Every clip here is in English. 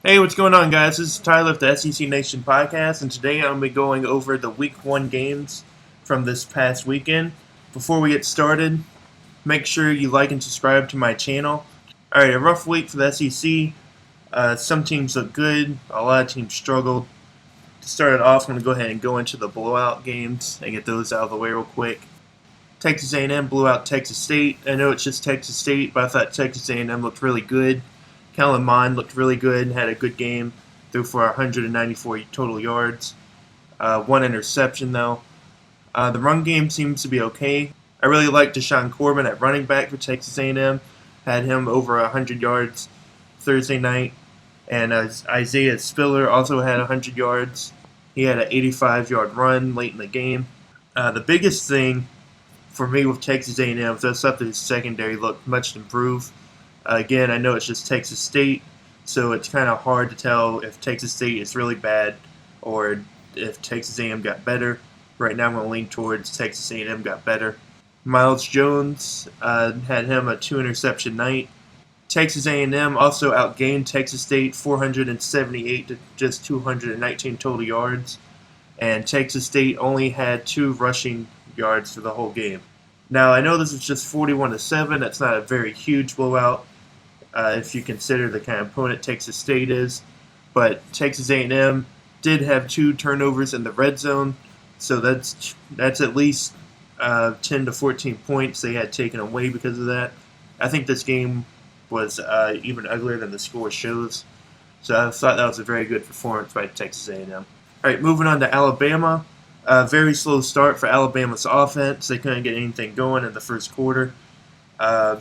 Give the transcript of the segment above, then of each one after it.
Hey, what's going on, guys? This is Tyler of the SEC Nation podcast, and today I'm going to be going over the Week 1 games from this past weekend. Before we get started, make sure you like and subscribe to my channel. Alright, a rough week for the SEC. Some teams look good, a lot of teams struggled. To start it off, I'm going to go ahead and go into the blowout games and get those out of the way real quick. Texas A&M blew out Texas State. I know it's just Texas State, but I thought Texas A&M looked really good. Kellen Mond looked really good and had a good game. Threw for 194 total yards. One interception, though. The run game seems to be okay. I really like Deshaun Corbin at running back for Texas A&M. Had him over 100 yards Thursday night. And Isaiah Spiller also had 100 yards. He had an 85-yard run late in the game. The biggest thing for me with Texas A&M is that his secondary looked much improved. Again, I know it's just Texas State, so it's kind of hard to tell if Texas State is really bad or if Texas A&M got better. Right now, I'm going to lean towards Texas A&M got better. Miles Jones had him a 2-interception night. Texas A&M also outgained Texas State 478 to just 219 total yards, and Texas State only had 2 rushing yards for the whole game. Now, I know this is just 41-7. That's not a very huge blowout if you consider the kind of opponent Texas State is. But Texas A&M did have 2 turnovers in the red zone, so that's at least 10 to 14 points they had taken away because of that. I think this game was even uglier than the score shows, so I thought that was a very good performance by Texas A&M. All right, moving on to Alabama. Very slow start for Alabama's offense. They couldn't get anything going in the first quarter.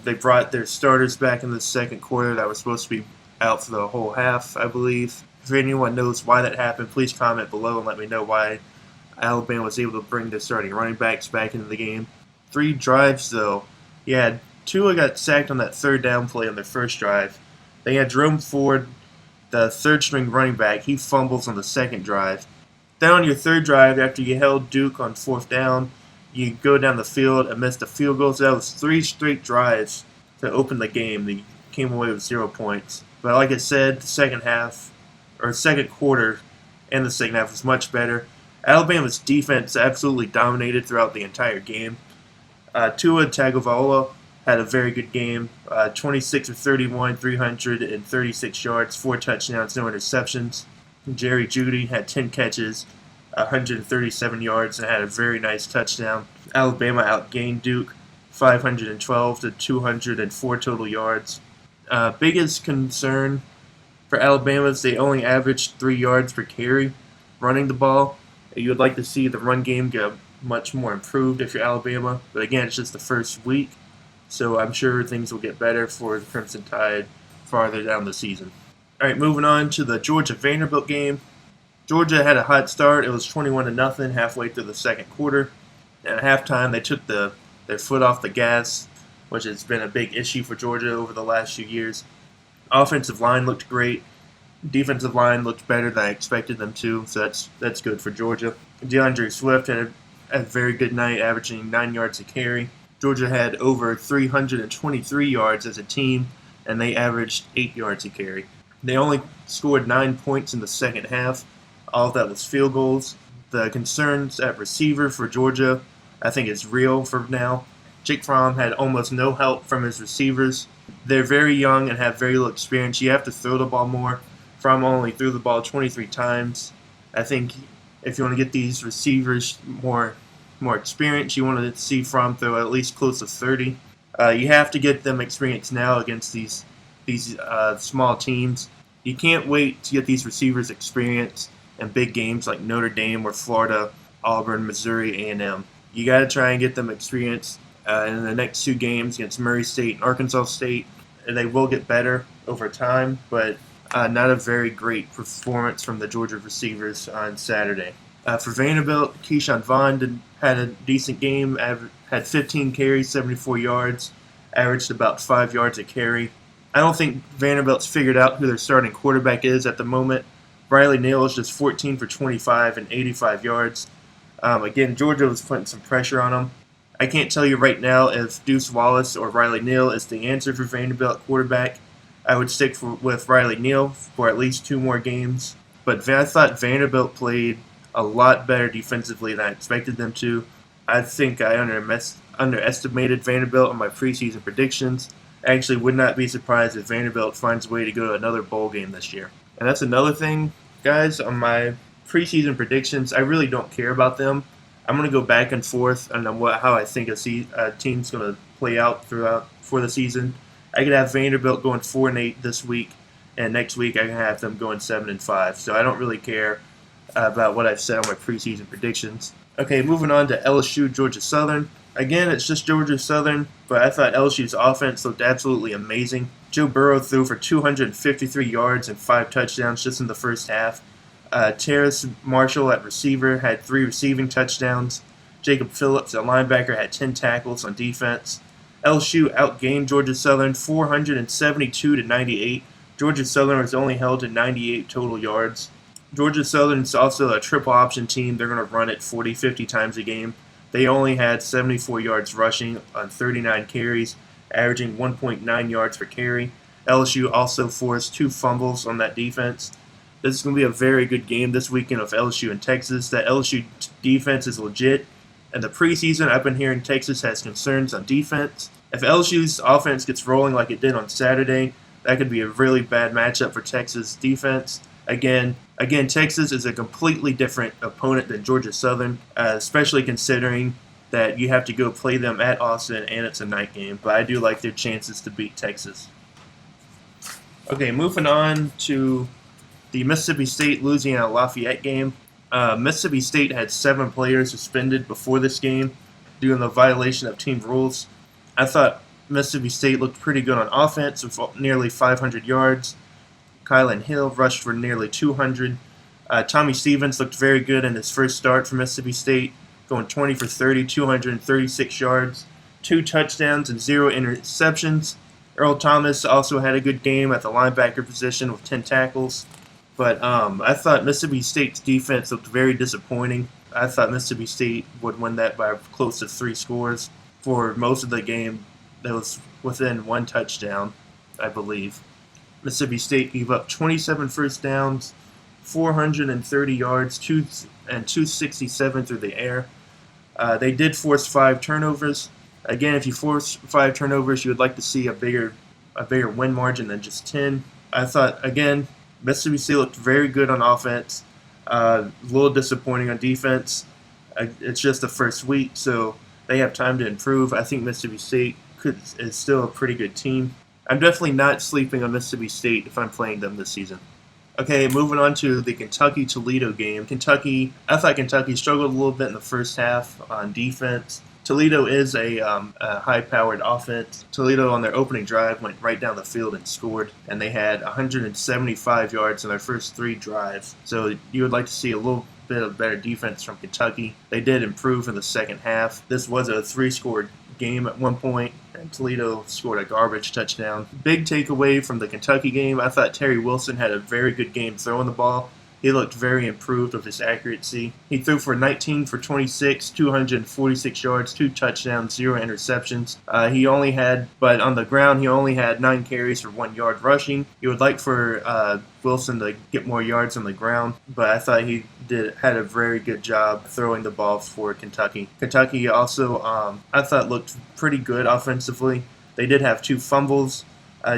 They brought their starters back in the second quarter that were supposed to be out for the whole half, I believe. If anyone knows why that happened, please comment below and let me know why Alabama was able to bring their starting running backs back into the game. 3 drives, though. Yeah, Tua got sacked on that third down play on their first drive. They had Jerome Ford, the third-string running back. He fumbles on the second drive. Then on your third drive, after you held Duke on fourth down, you go down the field and miss the field goal. So that was 3 straight drives to open the game. They came away with 0 points. But like I said, the second quarter and the second half was much better. Alabama's defense absolutely dominated throughout the entire game. Tua Tagovailoa had a very good game. 26 of 31, 336 yards, 4 touchdowns, no interceptions. Jerry Jeudy had 10 catches, 137 yards, and had a very nice touchdown. Alabama outgained Duke 512 to 204 total yards. Biggest concern for Alabama is they only averaged 3 yards per carry running the ball. You would like to see the run game get much more improved if you're Alabama, but again, it's just the first week, so I'm sure things will get better for the Crimson Tide farther down the season. All right, moving on to the Georgia-Vanderbilt game. Georgia had a hot start. It was 21-0 halfway through the second quarter. And at halftime, they took their foot off the gas, which has been a big issue for Georgia over the last few years. Offensive line looked great. Defensive line looked better than I expected them to, so that's good for Georgia. DeAndre Swift had a very good night, averaging 9 yards a carry. Georgia had over 323 yards as a team, and they averaged 8 yards a carry. They only scored 9 points in the second half. All of that was field goals. The concerns at receiver for Georgia, I think, is real for now. Jake Fromm had almost no help from his receivers. They're very young and have very little experience. You have to throw the ball more. Fromm only threw the ball 23 times. I think if you want to get these receivers more experience, you want to see Fromm throw at least close to 30. You have to get them experience now against these small teams. You can't wait to get these receivers experience in big games like Notre Dame or Florida, Auburn, Missouri, A&M. You got to try and get them experience in the next 2 games against Murray State and Arkansas State. They will get better over time, but not a very great performance from the Georgia receivers on Saturday. For Vanderbilt, Keyshawn Vaughn had a decent game, had 15 carries, 74 yards, averaged about 5 yards a carry. I don't think Vanderbilt's figured out who their starting quarterback is at the moment. Riley Neal is just 14 for 25 and 85 yards. Again, Georgia was putting some pressure on them. I can't tell you right now if Deuce Wallace or Riley Neal is the answer for Vanderbilt quarterback. I would stick with Riley Neal for at least 2 more games. But I thought Vanderbilt played a lot better defensively than I expected them to. I think I underestimated Vanderbilt in my preseason predictions. I actually would not be surprised if Vanderbilt finds a way to go to another bowl game this year. And that's another thing, guys, on my preseason predictions. I really don't care about them. I'm going to go back and forth on how I think a team's going to play out for the season. I could have Vanderbilt going 4-8 this week, and next week I can have them going 7-5. So I don't really care about what I've said on my preseason predictions. Okay, moving on to LSU, Georgia Southern. Again, it's just Georgia Southern, but I thought LSU's offense looked absolutely amazing. Joe Burrow threw for 253 yards and 5 touchdowns just in the first half. Terrace Marshall at receiver had 3 receiving touchdowns. Jacob Phillips at linebacker had 10 tackles on defense. LSU outgained Georgia Southern 472-98. Georgia Southern was only held to 98 total yards. Georgia Southern is also a triple option team. They're going to run it 40, 50 times a game. They only had 74 yards rushing on 39 carries, averaging 1.9 yards per carry. LSU also forced 2 fumbles on that defense. This is going to be a very good game this weekend of LSU and Texas. That LSU defense is legit. In the preseason, I've been hearing Texas has concerns on defense. If LSU's offense gets rolling like it did on Saturday, that could be a really bad matchup for Texas defense. Again, Texas is a completely different opponent than Georgia Southern, especially considering that you have to go play them at Austin and it's a night game. But I do like their chances to beat Texas. Okay, moving on to the Mississippi State-Louisiana Lafayette game. Mississippi State had 7 players suspended before this game due to the violation of team rules. I thought Mississippi State looked pretty good on offense with nearly 500 yards. Kylan Hill rushed for nearly 200. Tommy Stevens looked very good in his first start for Mississippi State, going 20 for 30, 236 yards, 2 touchdowns, and 0 interceptions. Earl Thomas also had a good game at the linebacker position with 10 tackles. But I thought Mississippi State's defense looked very disappointing. I thought Mississippi State would win that by close to 3 scores. For most of the game, that was within 1 touchdown, I believe. Mississippi State gave up 27 first downs, 430 yards, 267 through the air. They did force 5 turnovers. Again, if you force 5 turnovers, you would like to see a bigger win margin than just 10. I thought, again, Mississippi State looked very good on offense, a little disappointing on defense. It's just the first week, so they have time to improve. I think Mississippi State is still a pretty good team. I'm definitely not sleeping on Mississippi State if I'm playing them this season. Okay, moving on to the Kentucky-Toledo game. I thought Kentucky struggled a little bit in the first half on defense. Toledo is a high-powered offense. Toledo, on their opening drive, went right down the field and scored, and they had 175 yards in their first 3 drives. So you would like to see a little bit of better defense from Kentucky. They did improve in the second half. This was a 3-score game at one point, and Toledo scored a garbage touchdown. Big takeaway from the Kentucky game, I thought Terry Wilson had a very good game throwing the ball. He looked very improved with his accuracy. He threw for 19 for 26, 246 yards, 2 touchdowns, 0 interceptions. But on the ground, he only had 9 carries for 1 yard rushing. You would like for Wilson to get more yards on the ground, but I thought he had a very good job throwing the ball for Kentucky. Kentucky also, I thought, looked pretty good offensively. They did have 2 fumbles.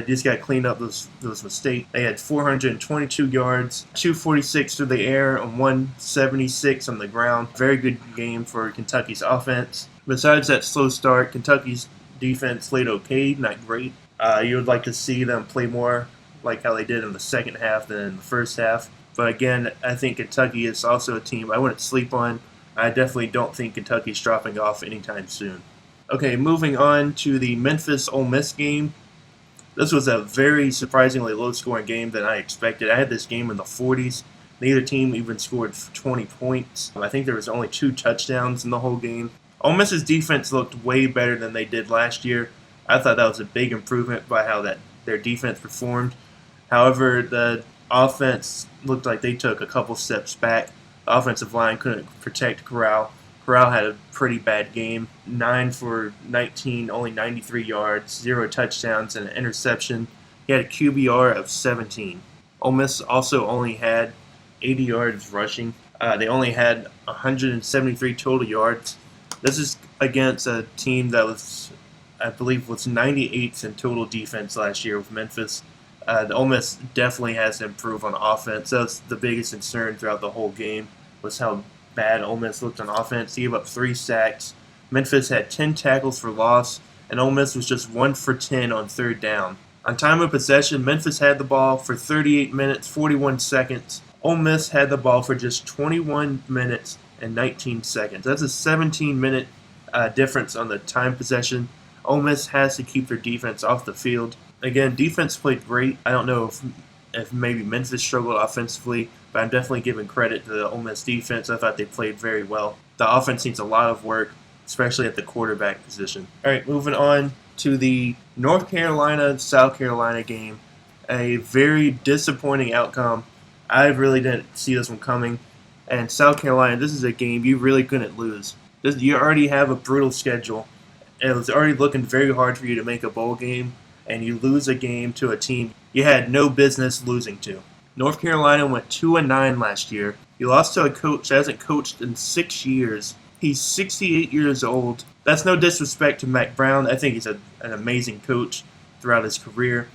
Just got to clean up those mistakes. They had 422 yards, 246 through the air, and 176 on the ground. Very good game for Kentucky's offense. Besides that slow start, Kentucky's defense played okay, not great. You would like to see them play more like how they did in the second half than in the first half. But again, I think Kentucky is also a team I wouldn't sleep on. I definitely don't think Kentucky's dropping off anytime soon. Okay, moving on to the Memphis-Ole Miss game. This was a very surprisingly low-scoring game than I expected. I had this game in the 40s. Neither team even scored 20 points. I think there was only 2 touchdowns in the whole game. Ole Miss's defense looked way better than they did last year. I thought that was a big improvement by how their defense performed. However, the offense looked like they took a couple steps back. The offensive line couldn't protect Corral. Corral had a pretty bad game. 9 for 19, only 93 yards, 0 touchdowns, and an interception. He had a QBR of 17. Ole Miss also only had 80 yards rushing. They only had 173 total yards. This is against a team that was, I believe, was 98th in total defense last year with Memphis. The Ole Miss definitely has to improve on offense. That's the biggest concern throughout the whole game was how bad Ole Miss looked on offense. He gave up 3 sacks. Memphis had 10 tackles for loss, and Ole Miss was just 1 for 10 on third down. On time of possession, Memphis had the ball for 38 minutes, 41 seconds. Ole Miss had the ball for just 21 minutes and 19 seconds. That's a 17-minute difference on the time possession. Ole Miss has to keep their defense off the field. Again, defense played great. I don't know if maybe Memphis struggled offensively, but I'm definitely giving credit to the Ole Miss defense. I thought they played very well. The offense needs a lot of work, especially at the quarterback position. All right, moving on to the North Carolina-South Carolina game. A very disappointing outcome. I really didn't see this one coming. And South Carolina, this is a game you really couldn't lose. You already have a brutal schedule. It was already looking very hard for you to make a bowl game, and you lose a game to a team you had no business losing to. North Carolina went 2-9 last year. You lost to a coach that hasn't coached in 6 years. He's 68 years old. That's no disrespect to Mack Brown. I think he's an amazing coach throughout his career.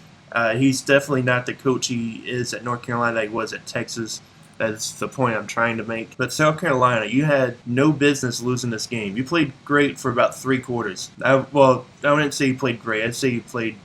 He's definitely not the coach he is at North Carolina that he was at Texas. That's the point I'm trying to make. But South Carolina, you had no business losing this game. You played great for about 3 quarters. I wouldn't say you played great. I'd say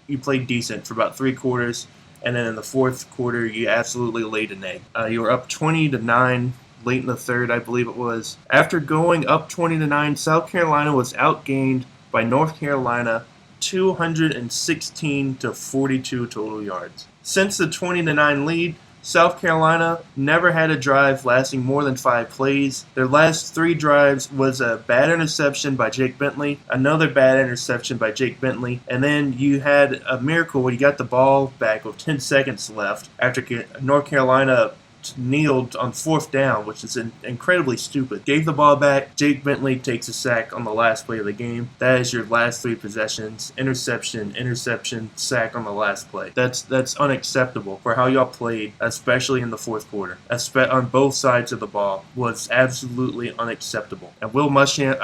you played decent for about 3 quarters, and then in the fourth quarter, you absolutely laid an egg. You were up 20-9 late in the third, I believe it was. After going up 20-9, South Carolina was outgained by North Carolina 216 to 42 total yards. Since the 20-9 lead, South Carolina never had a drive lasting more than 5 plays. Their last 3 drives was a bad interception by Jake Bentley, another bad interception by Jake Bentley, and then you had a miracle where you got the ball back with 10 seconds left after North Carolina kneeled on 4th down, which is incredibly stupid. Gave the ball back. Jake Bentley takes a sack on the last play of the game. That is your last 3 possessions. Interception, sack on the last play. That's unacceptable for how y'all played, especially in the fourth quarter. On both sides of the ball was absolutely unacceptable. And Will Muschamp,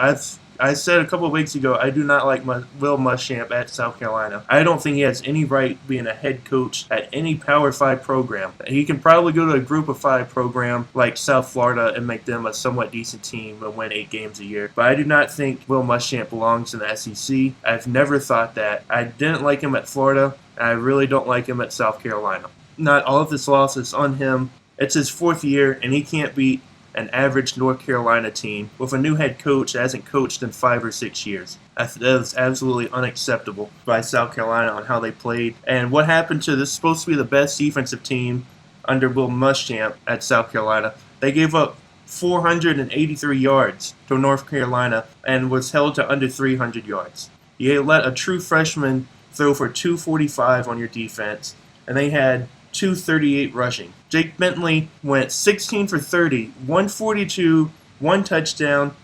I said a couple of weeks ago, I do not like Will Muschamp at South Carolina. I don't think he has any right being a head coach at any Power 5 program. He can probably go to a Group of 5 program like South Florida and make them a somewhat decent team and win 8 games a year. But I do not think Will Muschamp belongs in the SEC. I've never thought that. I didn't like him at Florida, and I really don't like him at South Carolina. Not all of this loss is on him. It's his 4th year, and he can't beat an average North Carolina team with a new head coach that hasn't coached in 5 or 6 years. That was absolutely unacceptable by South Carolina on how they played. And what happened to this supposed to be the best defensive team under Will Muschamp at South Carolina? They gave up 483 yards to North Carolina and was held to under 300 yards. You let a true freshman throw for 245 on your defense, and they had 238 rushing. Jake Bentley went 16 for 30, 142, 1 touchdown,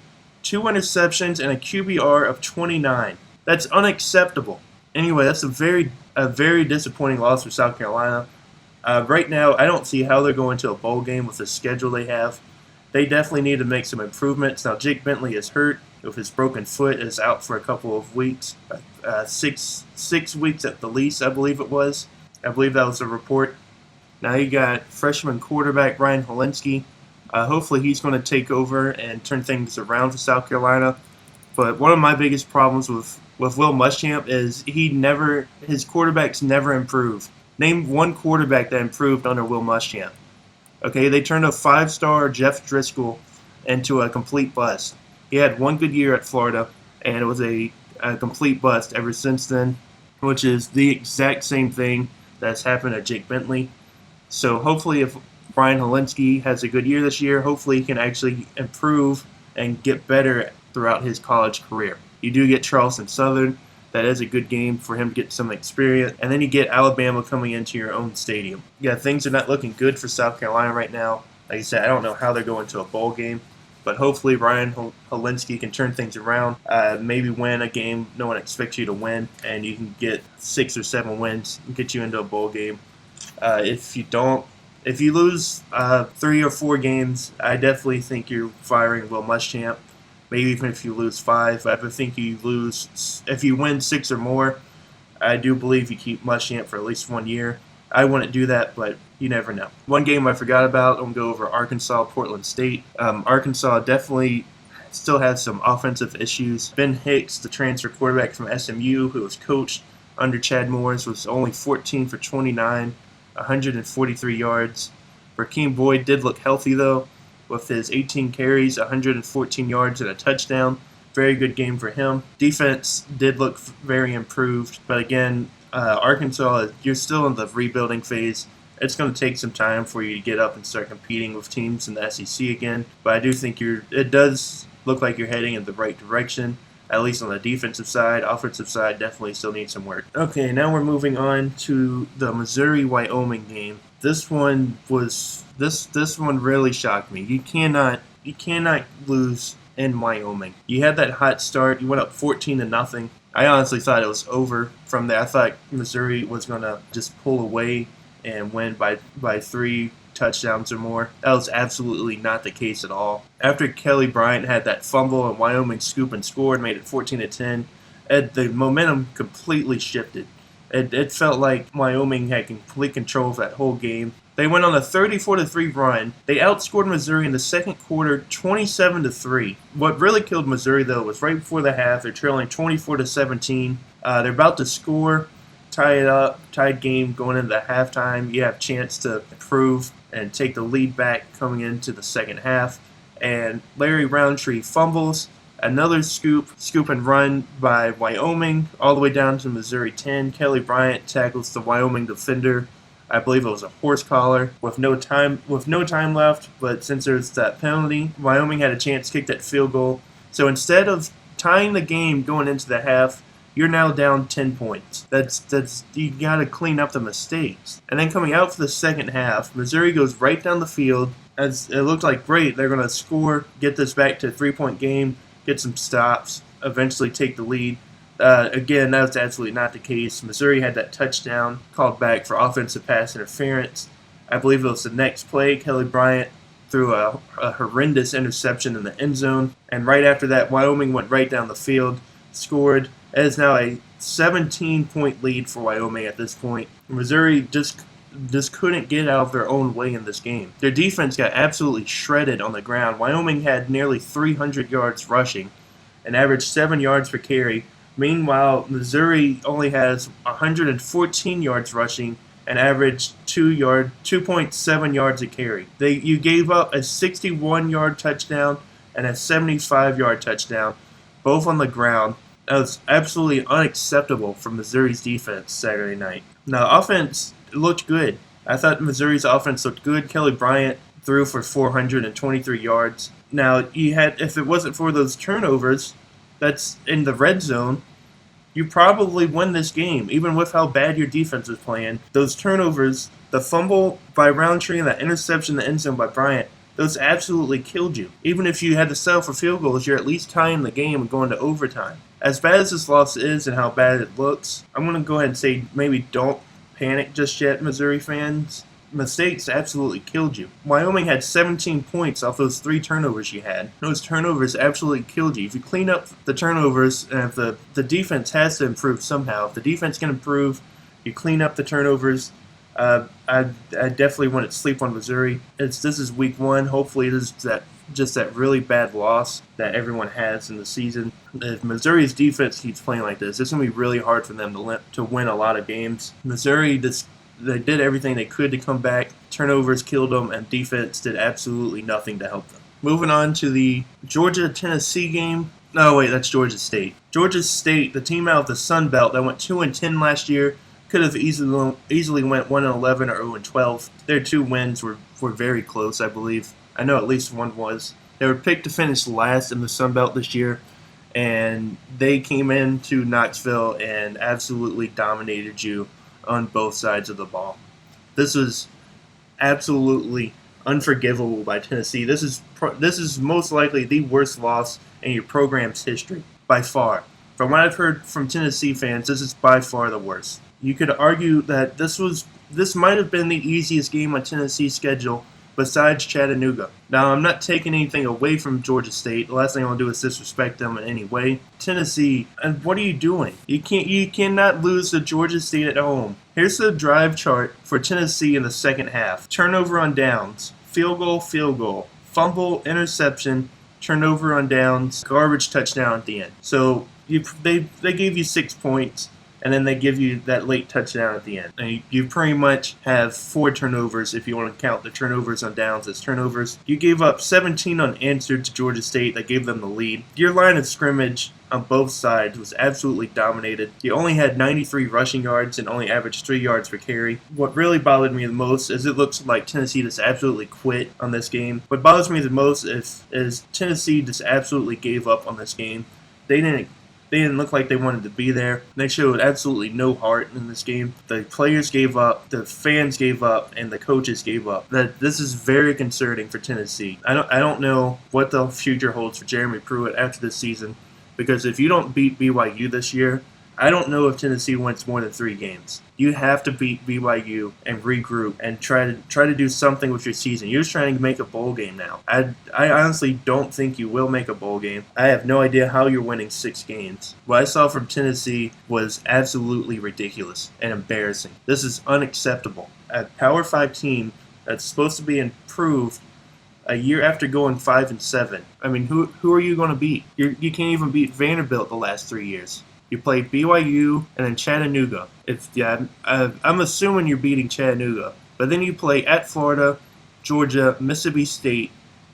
2 interceptions, and a QBR of 29. That's unacceptable. Anyway, that's a very disappointing loss for South Carolina. Right now, I don't see how they're going to a bowl game with the schedule they have. They definitely need to make some improvements. Now, Jake Bentley is hurt with his broken foot, is out for a couple of weeks, 6 weeks at the least, I believe it was. I believe that was the report. Now you got freshman quarterback Brian Hilinski. Hopefully he's going to take over and turn things around for South Carolina. But one of my biggest problems with Will Muschamp is his quarterbacks never improve. Name one quarterback that improved under Will Muschamp. Okay, they turned a 5-star Jeff Driscoll into a complete bust. He had 1 good year at Florida, and it was a complete bust ever since then, which is the exact same thing that's happened at Jake Bentley. So hopefully if Brian Hilinski has a good year this year, hopefully he can actually improve and get better throughout his college career. You do get Charleston Southern. That is a good game for him to get some experience. And then you get Alabama coming into your own stadium. Yeah, things are not looking good for South Carolina right now. Like I said, I don't know how they're going to a bowl game. But hopefully Ryan Helinski can turn things around, maybe win a game no one expects you to win, and you can get 6 or 7 wins and get you into a bowl game. If you lose 3 or 4 games, I definitely think you're firing Will Muschamp. Maybe even if you lose 5, I think if you win 6 or more, I do believe you keep Muschamp for at least 1 year. I wouldn't do that, but you never know. One game I forgot about, I'm going to go over Arkansas, Portland State. Arkansas definitely still has some offensive issues. Ben Hicks, the transfer quarterback from SMU, who was coached under Chad Morris, was only 14 for 29, 143 yards. Rakeem Boyd did look healthy, though, with his 18 carries, 114 yards, and a touchdown. Very good game for him. Defense did look very improved, but again, Arkansas, you're still in the rebuilding phase. It's going to take some time for you to get up and start competing with teams in the SEC again, but I do think it does look like you're heading in the right direction, at least on the defensive side. Offensive side definitely still needs some work. Okay, now we're moving on to the Missouri-Wyoming game. This one really shocked me. You cannot lose in Wyoming. You had that hot start. You went up 14-0. I honestly thought it was over from there. I thought Missouri was going to just pull away and win by 3 touchdowns or more. That was absolutely not the case at all. After Kelly Bryant had that fumble and Wyoming scoop and scored, made it 14-10, the momentum completely shifted. It felt like Wyoming had complete control of that whole game. They went on a 34-3 run. They outscored Missouri in the second quarter 27-3. What really killed Missouri, though, was right before the half. They're trailing 24-17. They're about to score, tie it up, tied game going into the halftime. You have a chance to improve and take the lead back coming into the second half. And Larry Roundtree fumbles. Another scoop and run by Wyoming all the way down to Missouri 10. Kelly Bryant tackles the Wyoming defender. I believe it was a horse collar with no time left, but since there's that penalty, Wyoming had a chance to kick that field goal. So instead of tying the game going into the half, you're now down 10 points. That's you got to clean up the mistakes. And then coming out for the second half, Missouri goes right down the field. As it looked like great, they're going to score, get this back to a 3-point game, get some stops, eventually take the lead. Again, that was absolutely not the case. Missouri had that touchdown called back for offensive pass interference. I believe it was the next play. Kelly Bryant threw a horrendous interception in the end zone. And right after that, Wyoming went right down the field, scored. It is now a 17-point lead for Wyoming at this point. Missouri just couldn't get out of their own way in this game. Their defense got absolutely shredded on the ground. Wyoming had nearly 300 yards rushing and averaged 7 yards per carry. Meanwhile, Missouri only has 114 yards rushing and averaged 2.7 yards a carry. You gave up a 61-yard touchdown and a 75-yard touchdown, both on the ground. That was absolutely unacceptable from Missouri's defense Saturday night. Now, offense looked good. I thought Missouri's offense looked good. Kelly Bryant threw for 423 yards. Now, if it wasn't for those turnovers, that's in the red zone, you probably win this game, even with how bad your defense is playing. Those turnovers, the fumble by Roundtree and that interception in the end zone by Bryant, those absolutely killed you. Even if you had to settle for field goals, you're at least tying the game and going to overtime. As bad as this loss is and how bad it looks, I'm going to go ahead and say maybe don't panic just yet, Missouri fans. Mistakes absolutely killed you. Wyoming had 17 points off those 3 turnovers you had. Those turnovers absolutely killed you. If you clean up the turnovers, and if the defense has to improve somehow, if the defense can improve, you clean up the turnovers, I definitely wouldn't sleep on Missouri. This is week 1. Hopefully it is that really bad loss that everyone has in the season. If Missouri's defense keeps playing like this, it's going to be really hard for them to win a lot of games. Missouri they did everything they could to come back. Turnovers killed them, and defense did absolutely nothing to help them. Moving on to the Georgia-Tennessee game. No, wait, that's Georgia State. Georgia State, the team out of the Sun Belt that went 2-10 last year, could have easily went 1-11 or 0-12. Their 2 wins were very close, I believe. I know at least one was. They were picked to finish last in the Sun Belt this year, and they came into Knoxville and absolutely dominated you on both sides of the ball. This was absolutely unforgivable by Tennessee. This is most likely the worst loss in your program's history by far. From what I've heard from Tennessee fans, this is by far the worst. You could argue that this might have been the easiest game on Tennessee's schedule besides Chattanooga. Now, I'm not taking anything away from Georgia State. The last thing I want to do is disrespect them in any way. Tennessee, and what are you doing? You cannot lose to Georgia State at home. Here's the drive chart for Tennessee in the second half. Turnover on downs, field goal, fumble, interception, turnover on downs, garbage touchdown at the end. So they gave you 6 points, and then they give you that late touchdown at the end. And you pretty much have 4 turnovers if you want to count the turnovers on downs as turnovers. You gave up 17 unanswered to Georgia State. That gave them the lead. Your line of scrimmage on both sides was absolutely dominated. You only had 93 rushing yards and only averaged 3 yards per carry. What really bothered me the most is it looks like Tennessee just absolutely quit on this game. What bothers me the most is Tennessee just absolutely gave up on this game. They didn't look like they wanted to be there. They showed absolutely no heart in this game. The players gave up, the fans gave up, and the coaches gave up. This is very concerning for Tennessee. I don't know what the future holds for Jeremy Pruitt after this season, because if you don't beat BYU this year, I don't know if Tennessee wins more than 3 games. You have to beat BYU and regroup and try to do something with your season. You're just trying to make a bowl game now. I honestly don't think you will make a bowl game. I have no idea how you're winning 6 games. What I saw from Tennessee was absolutely ridiculous and embarrassing. This is unacceptable. A Power 5 team that's supposed to be improved a year after going 5-7. I mean, who are you going to beat? You can't even beat Vanderbilt the last 3 years. You play BYU and then Chattanooga. I'm assuming you're beating Chattanooga. But then you play at Florida, Georgia, Mississippi State,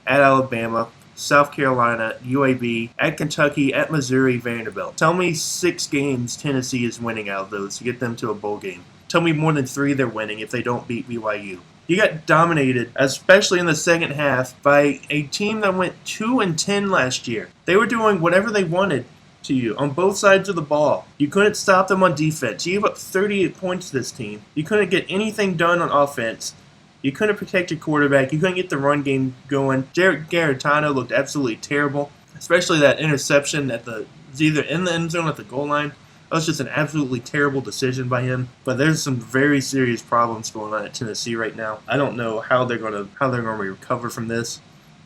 at Alabama, South Carolina, UAB, at Kentucky, at Missouri, Vanderbilt. Tell me 6 games Tennessee is winning out of those to get them to a bowl game. Tell me more than 3 they're winning if they don't beat BYU. You got dominated, especially in the second half, by a team that went 2-10 last year. They were doing whatever they wanted to you on both sides of the ball. You couldn't stop them on defense. You gave up 38 points to this team. You couldn't get anything done on offense. You couldn't protect your quarterback. You couldn't get the run game going. Jarrett Garantano looked absolutely terrible, especially that interception it was either in the end zone or at the goal line. That was just an absolutely terrible decision by him. But there's some very serious problems going on at Tennessee right now. I don't know how they're going to recover from this.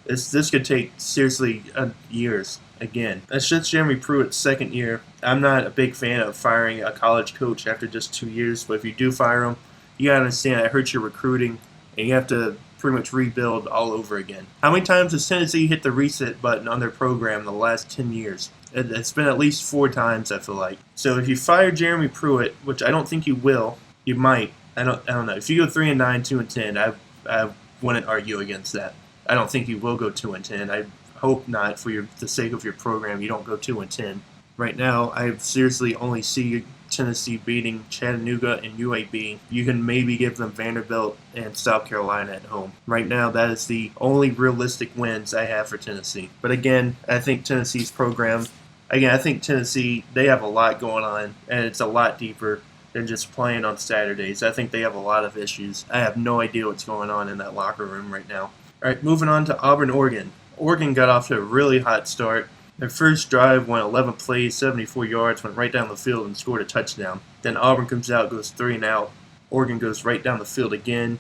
This could take seriously years. Again, that's just Jeremy Pruitt's second year. I'm not a big fan of firing a college coach after just 2 years, but if you do fire him, you gotta understand it hurts your recruiting, and you have to pretty much rebuild all over again. How many times has Tennessee hit the reset button on their program in the last 10 years? It's been at least 4 times, I feel like. So if you fire Jeremy Pruitt, which I don't think you will, you might. I don't know. If you go 3-9, 2-10, I wouldn't argue against that. I don't think you will go 2-10. I hope not, for the sake of your program, you don't go 2-10. Right now, I seriously only see Tennessee beating Chattanooga and UAB. You can maybe give them Vanderbilt and South Carolina at home. Right now, that is the only realistic wins I have for Tennessee. But again, I think Tennessee's program, they have a lot going on, and it's a lot deeper than just playing on Saturdays. I think they have a lot of issues. I have no idea what's going on in that locker room right now. All right, moving on to Auburn, Oregon. Oregon got off to a really hot start. Their first drive went 11 plays, 74 yards, went right down the field and scored a touchdown. Then Auburn comes out, goes 3 and out. Oregon goes right down the field again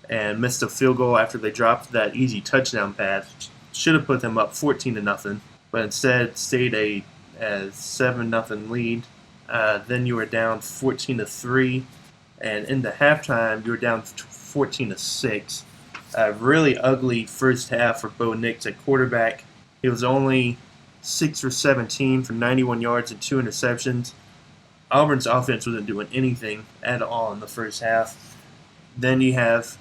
and missed a field goal after they dropped that easy touchdown pass. Should have put them up 14-0, but instead stayed a 7-0 lead. Then you were down 14-3, and in the halftime you were down 14-6. A really ugly first half for Bo Nix at quarterback. He was only 6 for 17 for 91 yards and 2 interceptions. Auburn's offense wasn't doing anything at all in the first half. Then you have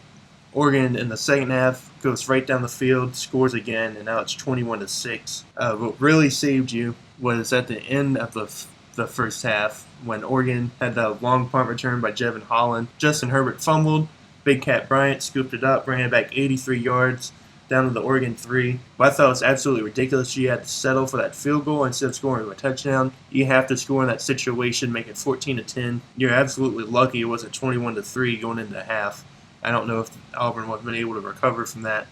Oregon in the second half, goes right down the field, scores again, and now it's 21-6. What really saved you was at the end of the first half when Oregon had that long punt return by Jevin Holland. Justin Herbert fumbled. Big Cat Bryant scooped it up, ran it back 83 yards down to the Oregon 3. But I thought it was absolutely ridiculous. You had to settle for that field goal instead of scoring a touchdown. You have to score in that situation, make it 14-10. You're absolutely lucky it wasn't 21-3 going into half. I don't know if Auburn would have been able to recover from that.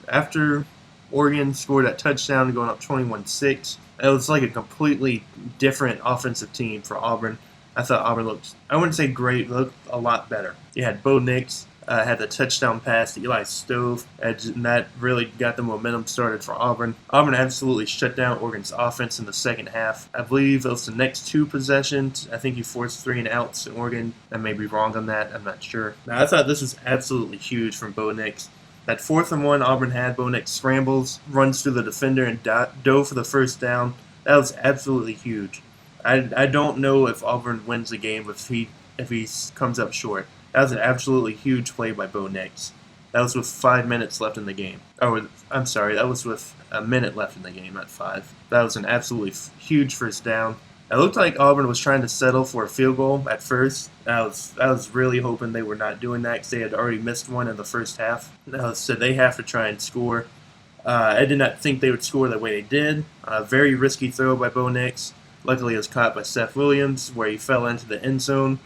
After Oregon scored that touchdown going up 21-6, it was like a completely different offensive team for Auburn. I thought Auburn looked, I wouldn't say great, but looked a lot better. You had Bo Nix, had the touchdown pass to Eli Stove, and that really got the momentum started for Auburn. Auburn absolutely shut down Oregon's offense in the second half. I believe it was the next 2 possessions. I think he forced 3 and outs in Oregon. I may be wrong on that. I'm not sure. Now, I thought this was absolutely huge from Bo Nix. That 4th and 1 Auburn had, Bo Nix scrambles, runs through the defender, and dove for the first down. That was absolutely huge. I don't know if Auburn wins the game if he comes up short. That was an absolutely huge play by Bo Nix. That was with 5 minutes left in the game. Oh, I'm sorry, that was with a minute left in the game, not 5. That was an absolutely huge first down. It looked like Auburn was trying to settle for a field goal at first. I was really hoping they were not doing that because they had already missed one in the first half. So they have to try and score. I did not think they would score the way they did. Very risky throw by Bo Nix. Luckily, it was caught by Seth Williams, where he fell into the end zone,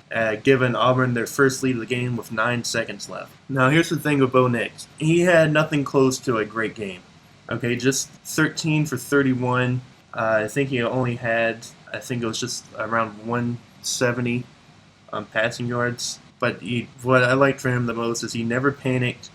giving Auburn their first lead of the game with 9 seconds left. Now, here's the thing with Bo Nix. He had nothing close to a great game. Okay, just 13 for 31. I think he only had, I think it was just around 170 passing yards. But what I liked for him the most is he never panicked.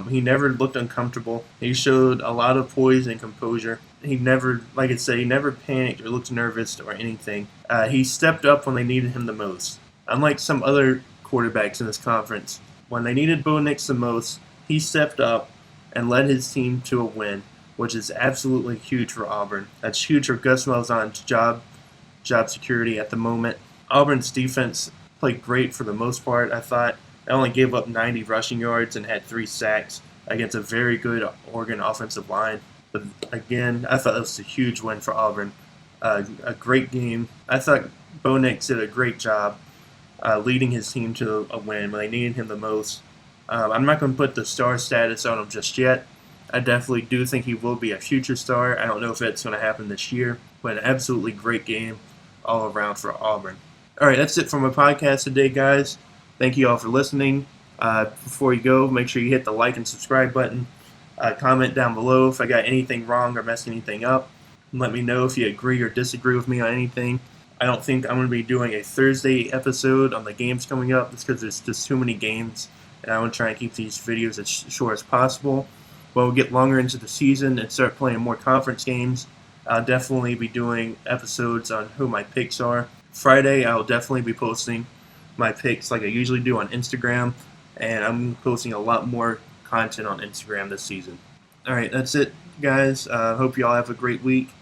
He never looked uncomfortable. He showed a lot of poise and composure. He never, like I said, he never panicked or looked nervous or anything. He stepped up when they needed him the most. Unlike some other quarterbacks in this conference, when they needed Bo Nix the most, he stepped up and led his team to a win, which is absolutely huge for Auburn. That's huge for Gus Malzahn's job security at the moment. Auburn's defense played great for the most part, I thought. They only gave up 90 rushing yards and had 3 sacks against a very good Oregon offensive line. But again, I thought that was a huge win for Auburn. A great game. I thought Bo Nix did a great job leading his team to a win when they needed him the most. I'm not going to put the star status on him just yet. I definitely do think he will be a future star. I don't know if it's going to happen this year, but an absolutely great game all around for Auburn. All right, that's it for my podcast today, guys. Thank you all for listening. Before you go, make sure you hit the like and subscribe button. Comment down below if I got anything wrong or messed anything up. Let me know if you agree or disagree with me on anything. I don't think I'm going to be doing a Thursday episode on the games coming up. It's because there's just too many games, and I want to try and keep these videos as short as possible. When we get longer into the season and start playing more conference games, I'll definitely be doing episodes on who my picks are. Friday, I'll definitely be posting my picks like I usually do on Instagram, and I'm posting a lot more content on Instagram this season. All right, that's it, guys. Hope you all have a great week.